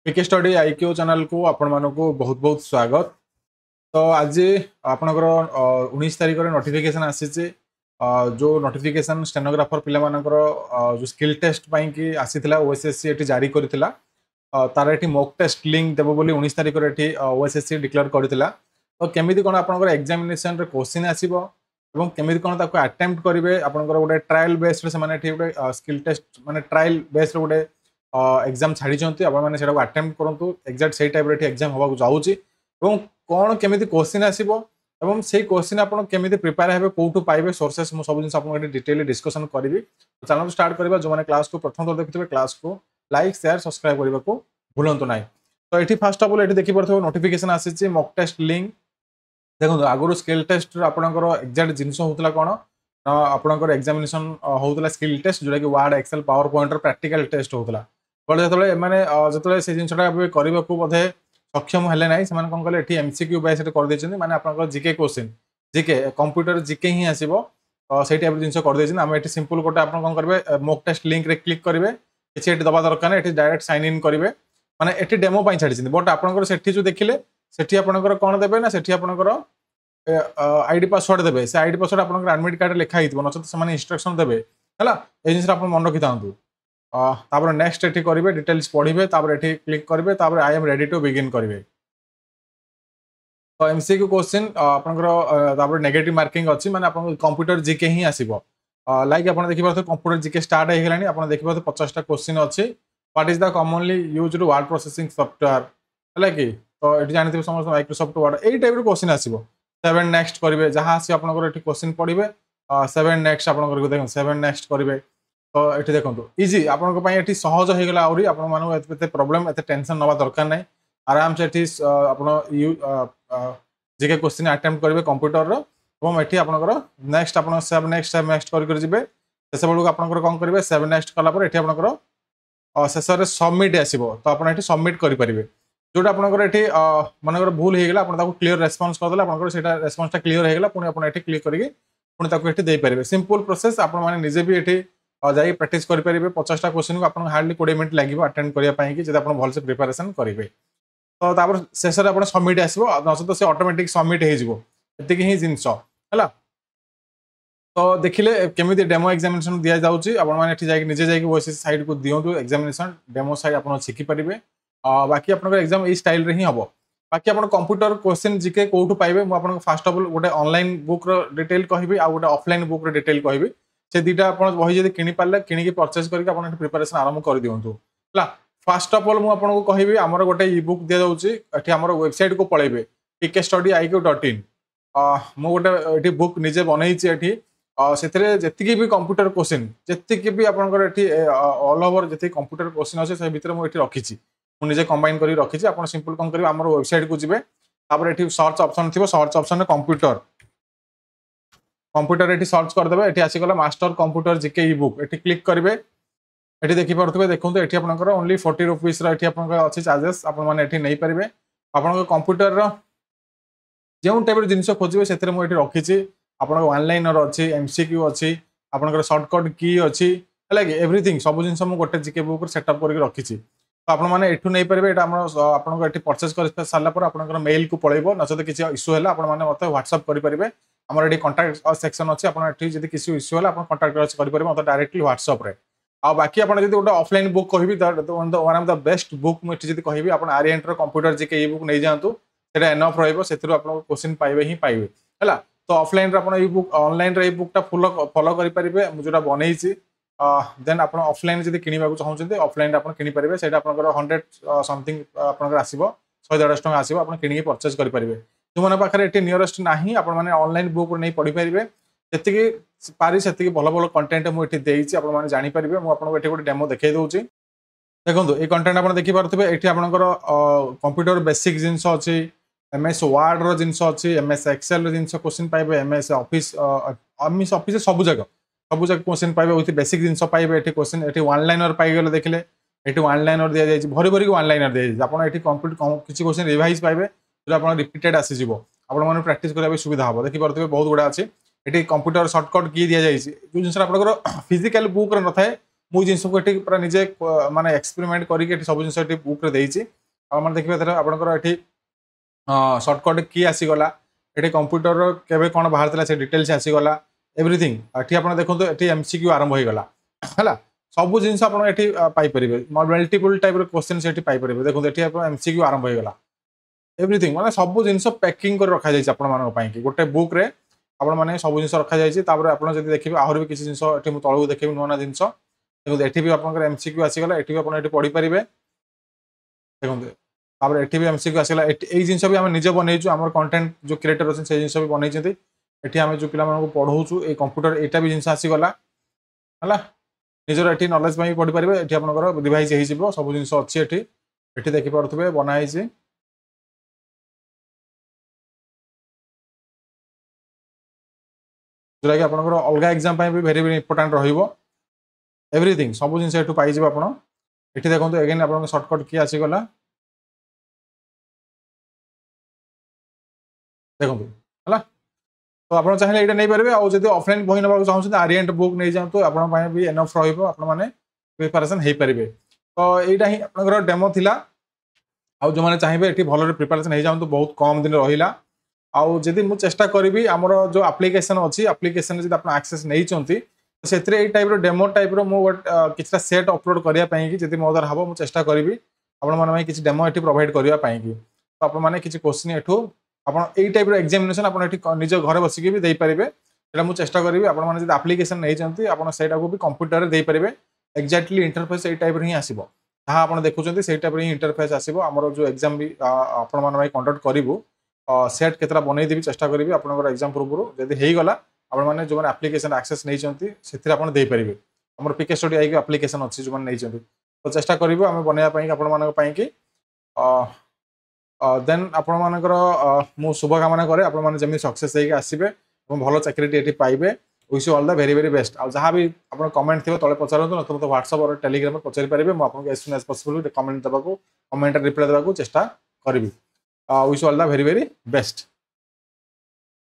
पीके study IQ channel को आपण मानक बहुत बहुत स्वागत। तो आज आपणकर 19 तारिख नोटिफिकेशन आसी जो नोटिफिकेशन स्टेनोग्राफर पिला जो स्किल टेस्ट की आसीला ओएसएससी एटी जारी करथिला तार एटी मॉक टेस्ट लिंक देबो बोली 19 तारिख एटी ओएसएससी डिक्लेयर करथिला। तो केमिति कोन आपणकर एग्जामिनेशन रे क्वेश्चन आसीबो एवं केमिति कोन ताको अटेम्प्ट करिवे आपणकर गोटे ट्रायल बेस्ड रे माने एटी गोटे स्किल टेस्ट माने ट्रायल बेस्ड गोटे एग्जाम छाड़ी आपको अटेम्प्ट करूँ एक्जाक्ट से टाइप एग्जाम होगा जाऊँगी कौन केमी क्वेश्चन आसो और से क्वेश्चन आपड़ केमी प्रिपेयर हे कौटू पाइबे सोर्सेस मुझे सब जिन आपको डिटेल डिस्कसन करी। चैनल स्टार्ट करवा जो मैंने क्लास को प्रथम थर देखते क्लास को लाइक शेयर सब्सक्राइब करने को भूलु ना। तो ये फास्ट ऑफ ऑल ये देखिए नोटिफिकेशन आसी मॉक टेस्ट लिंक देखो आगुरी स्किल टेस्ट आपंकर एक्जाक्ट जिनस होता कौन आपंकर एग्जामिनेशन होता स्किल टेस्ट जोटा कि Word Excel PowerPoint practical test होता बट जो मैंने जो से जिनटा करने को बोधे सक्षम है ना से कौन कले ये एमसीक्यू बेस्ड कर मैंने आप जिके क्वेश्चन जिके कंप्यूटर जिके ही आसो से टाइप जिन कर आम ये सिंपल गोटे आप कौन करेंगे मॉक टेस्ट लिंक रे क्लिक करेंगे किसी दबा दरकार ये डायरेक्ट साइन इन करेंगे माने ये डेमो छाड़ी बट आपंकर से जो देखिले से आपंकर कौन देवे ना से आपंकर आईडी पासवर्ड देवे से आईडी पासवर्ड आप एडमिट कार्ड लिखाई नचेत से इंस्ट्रक्शन देवे है ये जिन आप मन रखी था नेक्स्ट ये करेंगे डिटेल्स पढ़े ये क्लिक करेंगे I am ready to begin करेंगे। तो एमसीक्यू क्वेश्चन आपंकर नेगेटिव मार्किंग अच्छी माने कंप्यूटर जिके ही आसो लाइक आप देखिए कंप्यूटर जिके स्टार्ट होगलानी आप देखिए 50टा क्वेश्चन अच्छी what is the commonly used word processing software है कि तो ये जानते समस्त माइक्रोसॉफ्ट वर्ड यही टाइप क्वेश्चन आसो 7 नेक्स्ट करेंगे जहाँ आस क्वेश्चन पढ़े 7 नेक्स्ट आप देख 7 नेक्स्ट करेंगे। तो ये देखो इजी आपंप सहज हो गला आहरी आपते प्रोब्लेम एत टेंशन नवा दरकार ना आराम से जिके क्वेश्चन अटेम्प्ट करेंगे कंप्यूटर ये आपंकर नेक्स्ट आप सेव नेक्स्ट करेंगे शेष बेलू आप कौन करेंगे सेव नेक्स्ट कलापर ये आपंकर शेष में सबमिट आसो तो आप सबमिट करेंगे जोटा आपंकर ये मनकर भूल होगा आप क्लीयर रेस्पॉन्स करदे आप रेस्पॉन्स क्लीयर होगा पुणी आप क्लिक करके पुणी दे पारे सिंपल प्रोसेस आप निजे भी ये जाई प्रैक्टिस करेंगे 50टा क्वेश्चन को आपको हार्डली 20 मिनट लगे अटेंड करने कि आप भलसे प्रिपेरेसन करेंगे। तो शेष में आप सबमिट आसो नचे तो ऑटोमेटिक सबमिट होती ही जिनस है। तो देखिले केमी डेमो एग्जामिनेशन दि जाऊँगी आपने निजे जाकि ओएसएससी साइट को दिंतु एग्जामिनेशन डेमो साइट आप शिखिपारे बाकी आप एग्जाम यही स्टाइल रे ही हम बाकी आप कंप्यूटर क्वेश्चन जिके कौटू पाइबे मुझे फास्ट ऑफ ऑल गोटे ऑनलाइन बुक डिटेल कहि आ गोटे ऑफलाइन बुक डिटेल कहि से दुटा आप बही जब कि पारे कि परचेज करके प्रिपेरेसन आरंभ कर दिंतु है। फास्ट ऑफ ऑल मुझे कहि आमर गोटे इ बुक दि जाऊँगी आम वेबसाइट को पलैबे pkstudy.iq.in मुझे बुक निजे बनई से जी भी कंप्यूटर क्वेश्चन जी भी आपंकर ऑल ओवर जी कंप्यूटर क्वेश्चन अच्छे से भितर मुझे रखी मुझे कंबाइन कर रखी आप सिंपल कौन करेंगे आम वेबसाइट को जी ये सर्च ऑप्शन थी सर्च ऑप्शन कंप्यूटर कंप्यूटर ये सर्च करदे ये आसीगला मास्टर कंप्यूटर जिके इ बुक ये क्लिक करेंगे ये देखिपे देखो ये आपंकर ओनली 40 रुपीज अच्छी चार्जेस आपने नहीं पारे आप कंप्यूटर जो टाइप जिन खोजे से मुझे रखी आप ऑनलाइन अच्छी एमसीक्यू अच्छी आपंकर सर्टकट की अच्छी है कि एवरीथिंग सब जिन गोटे जिके बुक सेटअप करके रखी तो आपने नहीं पारे आपको ये परचेज कर सारापर आप मेल को पलैब नचेत किसी इश्यू है आपने मतलब व्हाट्सअप करेंगे आमर ये कंटाक्ट सेक्शन अच्छी आपड़ी किसी इश्यू है आप कंटाक्ट करेंगे मतलब डायरेक्टली व्हाट्सअप रे आ बाकी आप गोटे ऑफलाइन बुक कहि one of the best book मुझे कहि आप आर्यंटर कंप्यूटर जिके बुक नहीं जातु से एनफ रही क्वेश्चन पाइबे ही पाइबे है। तो ऑफलाइन आप बुक ऑनलाइन रे बुकटा फॉलो करेंगे जोटा बनई देन आप ऑफलाइन जब किणवा चाहते ऑफलाइन आप किनीपारे से 100 समथिंग आसो 100-150 टका आसो आप कि परचेज करेंगे जो मैंने पाखे ये नियरेस्ट ना आपने ऑनलाइन बुक नहीं पढ़ी पारे जी पारी से भल भल कंटेंट मुझे देती आपने जानीपारे मुझे गोटे डेमो देखा दूसरी देखो ये कंटेंट आप देखिपे ये आपंकर कंप्यूटर बेसिक जिनस अच्छी एमएस वार्ड रिनस अच्छी एमएस एक्सेल जिन क्वेश्चन पाइबे एमएस ऑफिस सब जगह क्वेश्चन पाइबे विथ बेसिक जिन पाइबे ये क्वेश्चन ये वन लाइनर पाइगले देखिले ये वन लाइनर दि जाए भरी भरी वन लाइनर दि जाए आप किसी क्वेश्चन रिवाइज पाइबे जो आप रिपीटेड आसीज आपने प्रैक्टिस करने सुविधा हम देखिपे बहुत गुड़ा अच्छी ये कंप्यूटर सर्टकट की दि जाए जो जिन आप फिजिकल बुक न थाए मु जिनस को एठी पूरा निजे माने एक्सपेरिमेंट करिक एठी सब जिनस एठी बुक रे देइची आपण देखिबे थरा आपनकर एठी शॉर्टकट की आसी गला एठी कंप्यूटर रो केबे कोन बाहर तला से डिटेल्स आसी गला एवरीथिंग एठी आपण देखंतो एठी एमसीक्यू आरंभ होई गला हला सब जिनस आपण एठी पाई परिबे मल्टीपल टाइप रो क्वेश्चन एठी पाई परिबे देखंतो एठी आपण एमसीक्यू आरंभ होई गला एवरीथिंग माने सब जिनस पैकिंग कर रखा जाई आपण मानको पई कि गोटे बुक रे आपण माने सब जिनस रखा जाई छी तापर आपण जदी देखिबे आहुर भी किसी जिनस एठी मु तळु देखिबे नोना जिनस देखंतो एठी भी आपनकर एमसीक्यू आसी गला एठी भी आपण एठी पढी परिबे देखंतो तापर एठी भी एमसीक्यू आसी गला एई जिनस भी हम निजे बनेइछु हमर कंटेंट जो क्रिएटर अछन से जिनस भी बनेइछथि एठी हम जो पिला मानको पढौछु ए कंप्यूटर एटा भी जिनस आसी गला हला निजर एठी नॉलेज पई पढी परिबे एठी आपनकर डिवाइस हेइ जिवो सब जिनस अछि एठी एठी देखि परथबे बनाइ छी जोरा कि आपनकर अलगा एग्जाम पई भी वेरी वेरी इंपोर्टेंट रहिबो एवरीथिंग सब जिनस एठु पाई जिवो आपण एठी देखंतु अगेन आपनकर शॉर्टकट की आसी गला देखंतु हला तो आपण चाहिले एटा नै परबे आ जदि ऑफलाइन बही नबा चाहउछन आरिएंट बुक नै जांतु आपण पई भी एनफ रहिबो आपण माने प्रिपरेशन हेइ परिबे तो एटा ही आपनकर डेमो थिला आ जो माने चाहिबे एठी भलो प्रिपरेशन हेइ जांतु बहुत कम दिन रहिला आउ जदि मु चेष्टा करिवि हमर जो एप्लीकेशन अछि एप्लीकेशन जदि आपण एक्सेस नै चंती सेतरे ए टाइप रो डेमो टाइप रो मु किछटा सेट अपलोड करिया पई कि जदि मोदर हबो मु चेष्टा करिवि आपण माने में किछ डेमो एठी प्रोवाइड करिया पई कि तो आपण माने किछ क्वेश्चन एठो आपण ए टाइप रो एग्जामिनेशन आपण एठी निज घरे बसी के भी देई परिबे एटा मु चेष्टा करिवि आपण माने जदि एप्लीकेशन नै चंती आपण सेटा को भी कंप्यूटर रे देई परिबे एक्जेक्टली इंटरफेस ए टाइप रे ही आसीबो ताहा आपण देखुचंती से टाइप रे ही इंटरफेस आसीबो हमर जो एग्जाम भी आपण माने कंडक्ट करिवो सेट केतरा बनै देबी चेष्टा करिवि आपनकर एग्जाम पूर्व जदि हेइ गला आपण माने जो माने एप्लीकेशन एक्सेस नै चंती सेतिर आपण देई परिबे हमर पीके स्टडी आई के एप्लीकेशन अछि जो माने नै चंती तो चेष्टा करिवो हम बनया पई आपण मानक पई कि देन आपण मानकर मु शुभ कामना करे आपण माने जेमि सक्सेस हेइ आसीबे এবং ভালো চাকরিটি এটি পাইবে wish you all the very very best আর যাহা भी आपण कमेंट थिबो तळे पचारंतु न तो WhatsApp और Telegram में पचारि परिबे मु आपन as soon as possible comment दबाको कमेंट रिप्लाई दबाको चेष्टा करबी wish you all the very very best.